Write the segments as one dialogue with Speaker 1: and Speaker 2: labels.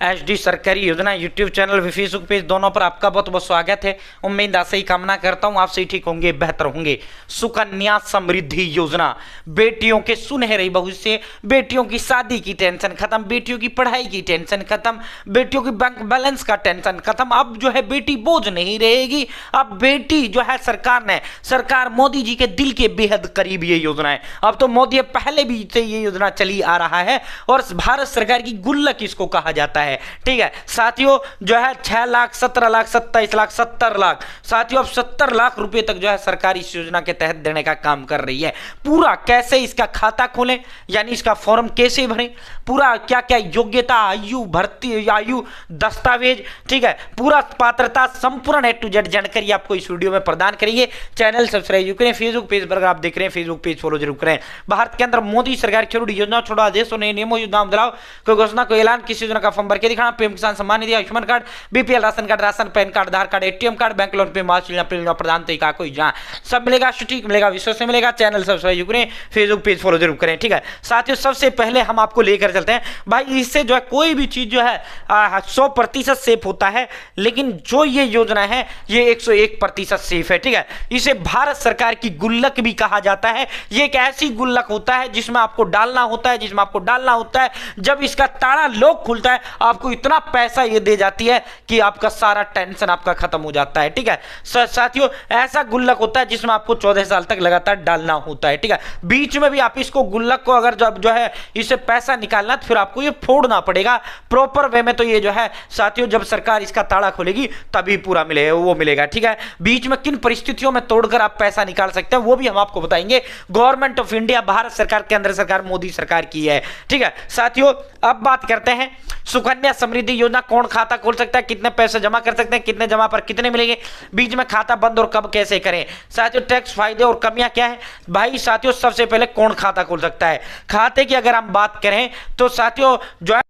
Speaker 1: HD सरकारी योजना YouTube channel व फेसबुक पेज दोनों पर आपका बहुत बहुत स्वागत है। उम्मीद आशा ही कामना करता हूं आप सही ठीक होंगे, बेहतर होंगे। सुकन्या समृद्धि योजना, बेटियों के सुनहरे भविष्य, बेटियों की शादी की टेंशन खत्म, बेटियों की पढ़ाई की टेंशन खत्म, बेटियों की बैंक बैलेंस का टेंशन खत्म। अब जो है बेटी बोझ नहीं रहेगी। अब बेटी जो है सरकार मोदी जी के दिल के बेहद करीब ये योजना है। अब तो मोदी पहले भी से ये योजना चली आ रहा है और भारत सरकार की गुल्लक इसको कहा जाता है। ठीक है साथियों, जो है 6 लाख 17 लाख 27 लाख 70 लाख साथियों, अब 70 लाख रुपए तक जो है सरकार इस योजना के तहत देने का काम कर रही है। पूरा कैसे इसका खाता खोलें, यानी इसका फॉर्म कैसे भरें, पूरा क्या क्या योग्यता, आयु, भर्ती आयु, दस्तावेज, ठीक है पूरा पात्रता संपूर्ण A to Z जानकारी आपको इस वीडियो में प्रदान करेंगे। चैनल सब्सक्राइब करें, फेसबुक पेज पर आप देख रहे हैं फेसबुक पेज फॉलो जरूर करें। भारत के अंदर मोदी सरकार छोड़ी योजना, छोड़ो आदेशों ने नियमों योजना बदलाव, कोई घोषणा कोई ऐलान, किसी योजना का फॉर्म भर के दिखाना, PM Kisan Samman Nidhi, Ayushman card, BPL ration card, ration PAN card, Aadhaar card, ATM card, bank loan पे प्रदान तरीका कोई जहां सब मिलेगा, सटीक मिलेगा, विश्वास से मिलेगा। चैनल सब्सक्राइब करें, फेसबुक पेज फॉलो जरूर करें। ठीक है साथियों, सबसे पहले हम आपको लेकर चलते हैं भाई, इससे जो है कोई भी चीज जो है 100% सेफ होता है, लेकिन जो ये योजना है ये 101% सेफ है। ठीक है, इसे भारत सरकार की गुल्लक भी कहा जाता है। ये एक ऐसी गुल्लक होता है जिसमें आपको डालना होता है, जब इसका ताला लॉक खुलता है आपको इतना पैसा ये दे जाती है कि आपका सारा टेंशन आपका खत्म हो जाता है। ठीक है साथियों, ऐसा गुल्लक होता है जिसमें आपको 14 साल तक लगातार डालना होता है। ठीक है, बीच में भी आप इसको गुल्लक को अगर जब जो है इसे पैसा निकालना तो फिर आपको ये फोड़ना पड़ेगा प्रॉपर वे में। तो ये जो है साथियों, जब सरकार इसका ताला खोलेगी तभी पूरा मिलेगा। ठीक है, बीच में किन परिस्थितियों में तोड़कर आप पैसा निकाल सकते हैं वो भी हम आपको बताएंगे। गवर्नमेंट ऑफ इंडिया, भारत सरकार, केंद्र सरकार, मोदी सरकार की है। ठीक है साथियों, अब बात करते हैं सुकन्या समृद्धि योजना, कौन खाता खोल सकता है, कितने पैसे जमा कर सकते हैं, कितने जमा पर कितने मिलेंगे, बीच में खाता बंद और कब कैसे करें। साथियों, टैक्स फायदे और कमियां क्या है भाई। साथियों, सबसे पहले कौन खाता खोल सकता है, खाते की अगर हम बात करें तो साथियों जो है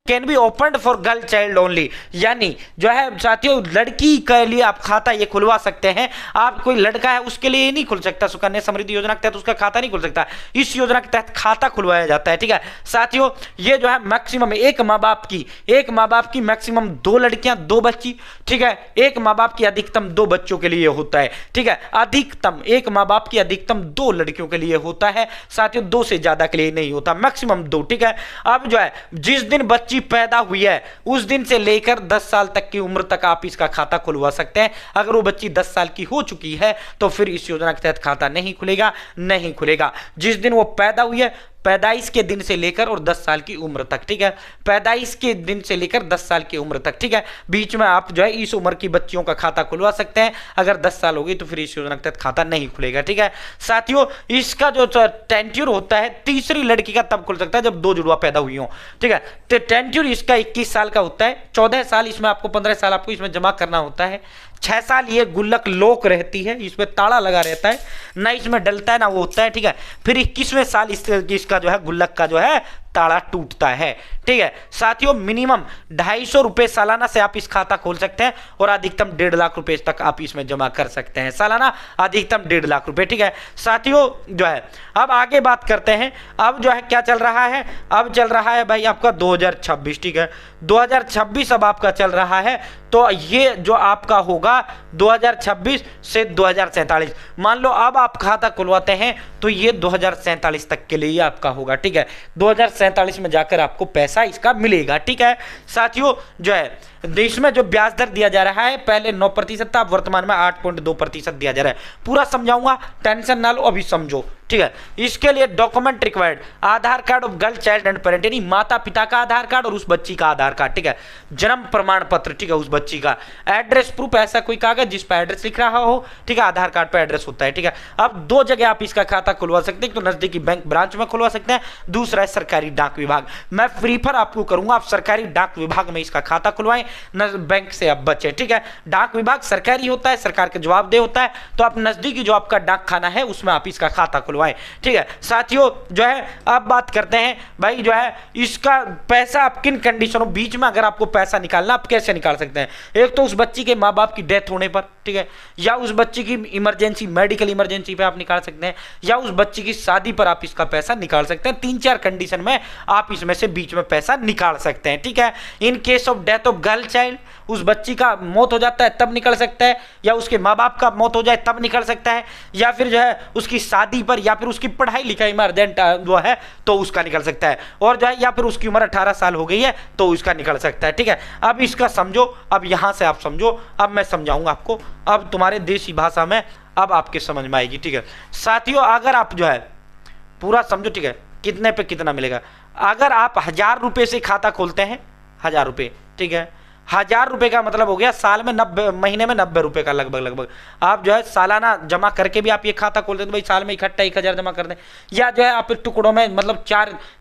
Speaker 1: can be open for girl child only, यानी जो है साथियों लड़की के लिए आप खाता ये खुलवा सकते हैं। आप कोई लड़का है उसके लिए नहीं खुल सकता, सुकन्या समृद्धि योजना के तहत उसका खाता नहीं खुल सकता, इस योजना के तहत खाता खुलवाया जाता है। ठीक है साथियों, ये जो है मैक्सिमम एक माँ बाप की मैक्सिमम 2 लड़कियां 2 बच्ची। ठीक है, एक माँ बाप की अधिकतम 2 बच्चों के लिए होता है। ठीक है, अधिकतम एक माँ बाप की अधिकतम 2 लड़कियों के लिए होता है साथियों, 2 से ज्यादा के लिए नहीं होता, मैक्सिमम 2। ठीक है, अब जो है जिस दिन बच्ची पैदा हुई है उस दिन से लेकर 10 साल तक की उम्र तक आप इसका खाता खुलवा सकते हैं। अगर वो बच्ची 10 साल की हो चुकी है तो फिर इस योजना के तहत खाता नहीं खुलेगा। जिस दिन वो पैदा हुई है, पैदाइश के दिन से लेकर और 10 साल की उम्र तक। ठीक है, पैदाइश के दिन से लेकर 10 साल की उम्र तक। ठीक है, बीच में आप जो है इस उम्र की बच्चियों का खाता खुलवा सकते हैं। अगर 10 साल हो गई तो फिर इस योजना के तहत खाता नहीं खुलेगा। ठीक है साथियों, इसका जो टेंट्यूर होता है तीसरी लड़की का तब खुल सकता है जब 2 जुड़वा पैदा हुई हो। ठीक है, तो टेंट्यूर इसका 21 साल का होता है, 14 साल इसमें आपको 15 साल आपको इसमें जमा करना होता है, 6 साल ये गुल्लक लॉक रहती है, इसमें ताला लगा रहता है, ना इसमें डलता है ना वो होता है। ठीक है, फिर 21वें साल इसका जो है गुल्लक का जो है ताला टूटता है। ठीक है साथियों, मिनिमम 250 रुपए सालाना से आप इस खाता खोल सकते हैं और अधिकतम 1.5 लाख रुपए तक आप इसमें जमा कर सकते हैं सालाना, अधिकतम 1.5 लाख रुपए। ठीक है साथियों, जो है अब आगे बात करते हैं। अब जो है क्या चल रहा है, अब चल रहा है भाई आपका 2026। ठीक है, 2026 अब आपका चल रहा है, तो ये जो आपका होगा 2026 से 2047। मान लो अब आप खाता खुलवाते हैं तो ये 2047 तक के लिए आपका होगा। ठीक है, 2047 में जाकर आपको पैसा इसका मिलेगा। ठीक है साथियों, जो है देश में जो ब्याज दर दिया जा रहा है पहले 9% था, वर्तमान में 8.2% दिया जा रहा है। पूरा समझाऊंगा, टेंशन ना लो, अभी समझो। ठीक है, इसके लिए document required, Aadhaar card of girl child and parent, यानी माता पिता का आधार कार्ड और उस बच्ची का आधार कार्ड। ठीक है, जन्म प्रमाण पत्र, ठीक है उस बच्ची का, एड्रेस प्रूफ, ऐसा कोई कागज जिस पर एड्रेस लिख रहा हो। ठीक है, आधार कार्ड पर एड्रेस होता है। ठीक है, अब 2 जगह आप इसका खाता खुलवा सकते हैं, तो नजदीकी बैंक ब्रांच में खुलवा सकते हैं, दूसरा है सरकारी डाक विभाग। मैं प्रीफर आपको करूंगा आप सरकारी डाक विभाग में इसका खाता खुलवाएं, बैंक से आप बचें। ठीक है, डाक विभाग सरकारी होता है, सरकार का जवाबदेह होता है, तो आप नजदीकी जो आपका डाक खाना है उसमें आप इसका खाता खुलवाएं। ठीक है साथियों, जो है अब बात करते हैं भाई जो है इसका पैसा आप किन कंडीशनों बीच में अगर आपको पैसा निकालना आप कैसे निकाल सकते हैं। एक तो उस बच्ची के माँ बाप की डेथ होने पर, ठीक है, या उस बच्ची की इमरजेंसी मेडिकल इमरजेंसी पे आप निकाल सकते हैं, या उस बच्ची की शादी पर आप इसका पैसा निकाल सकते हैं। 3-4 कंडीशन में आप इसमें से बीच में पैसा निकाल सकते हैं। ठीक है, in case of death of girl child, उस बच्ची का मौत हो जाता है तब निकल सकता है, या उसके माँ बाप का मौत हो जाए तब निकल सकता है, या फिर जो है उसकी शादी पर, या फिर उसकी पढ़ाई लिखाई में अर्जेंट वो है तो उसका निकल सकता है, और जो है या फिर उसकी उम्र 18 साल हो गई है तो उसका निकल सकता है। ठीक है, अब इसका समझो, अब यहां से आप समझो, अब मैं समझाऊंगा आपको, अब तुम्हारे देसी भाषा में अब आपके समझ में आएगी। ठीक है साथियों, अगर आप जो है पूरा समझो, ठीक है, कितने पे कितना मिलेगा। अगर आप 1000 रुपये से खाता खोलते हैं, 1000 रुपये, ठीक है, 1000 रुपये का मतलब हो गया साल में 90, महीने में 90 रुपये का लगभग आप जो है सालाना जमा करके भी आप ये खाता खोलते हैं तो भाई साल में इकट्ठा 1000 जमा कर दें, या जो है आप टुकड़ों में मतलब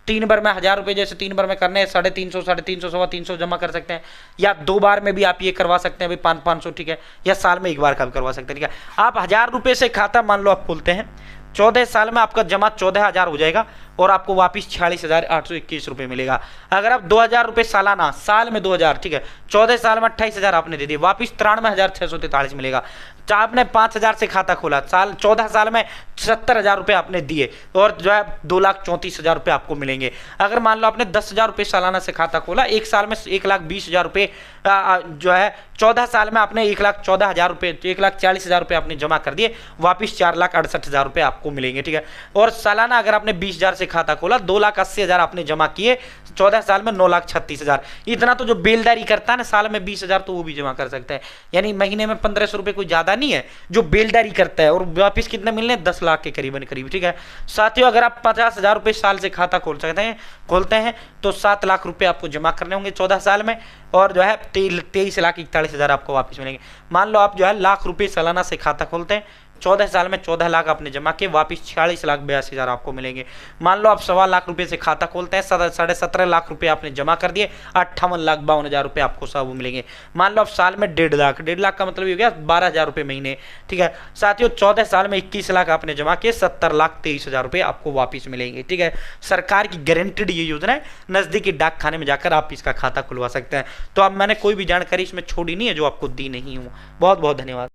Speaker 1: 3 बार में 1000 रुपये, जैसे 3 बार में करने 350, 350, 350 जमा कर सकते हैं, या 2 बार में भी आप ये करवा सकते हैं भाई 500, ठीक है, या साल में 1 बार का भी करवा सकते हैं। ठीक है, आप 1000 रुपये से खाता मान लो आप खोलते हैं, 14 साल में आपका जमा 14000 हो जाएगा और आपको वापिस 46,821 रुपये मिलेगा। अगर आप 2000 रुपये सालाना, साल में 2000, ठीक है, 14 साल में 28,000 आपने दे दिए, वापिस 93,643 मिलेगा। आपने 5000 से खाता खोला, 14 साल में 70,000 रुपये आपने दिए और जो है 2,34,000 रुपये आपको मिलेंगे। अगर मान लो आपने 10,000 रुपये सालाना से खाता खोला, एक साल में 1,20,000 रुपये जो है 14 साल में आपने 1,14,000 रुपये, 1,40,000 रुपये आपने जमा कर दिए, वापिस 4,68,000 रुपये आपको मिलेंगे। ठीक है, और सालाना अगर आपने 20,000 से खाता खोला, 2,80,000 आपने जमा किए, 14 साल में 9,36,000। इतना तो जो बेलदारी करता है ना साल में 20,000 तो वो भी जमा कर सकता है, यानी महीने में 1500 रुपये कोई ज्यादा नहीं है जो बेलदारी करता है, और वापिस कितने मिलने 10 लाख के करीबन करीब। ठीक है साथियों, अगर आप 50,000 रुपये साल से खाता खोलते हैं तो 7 लाख रुपए आपको जमा करने होंगे 14 साल में, और जो है 23,41,000 आपको वापस मिलेंगे। मान लो आप जो है लाख रुपए सालाना से खाता खोलते हैं, 14 साल में 14 लाख आपने जमा किए, वापिस 46,82,000 आपको मिलेंगे। मान लो आप 1.25 लाख रुपए से खाता खोलते हैं, 17.5 लाख रुपए आपने जमा कर दिए, 58,52,000 रुपए आपको सब मिलेंगे। मान लो आप साल में 1.5 लाख, 1.5 लाख का मतलब ये हो गया 12,000 रुपये महीने। ठीक है साथियों, 14 साल में 21 लाख आपने जमा किए, 70,23,000 रुपये आपको वापिस मिलेंगे। ठीक है, सरकार की गारंटेड ये योजना है, नजदीकी डाक खाने में जाकर आप इसका खाता खुलवा सकते हैं। तो अब मैंने कोई भी जानकारी इसमें छोड़ी नहीं है जो आपको दी नहीं हूँ। बहुत बहुत धन्यवाद।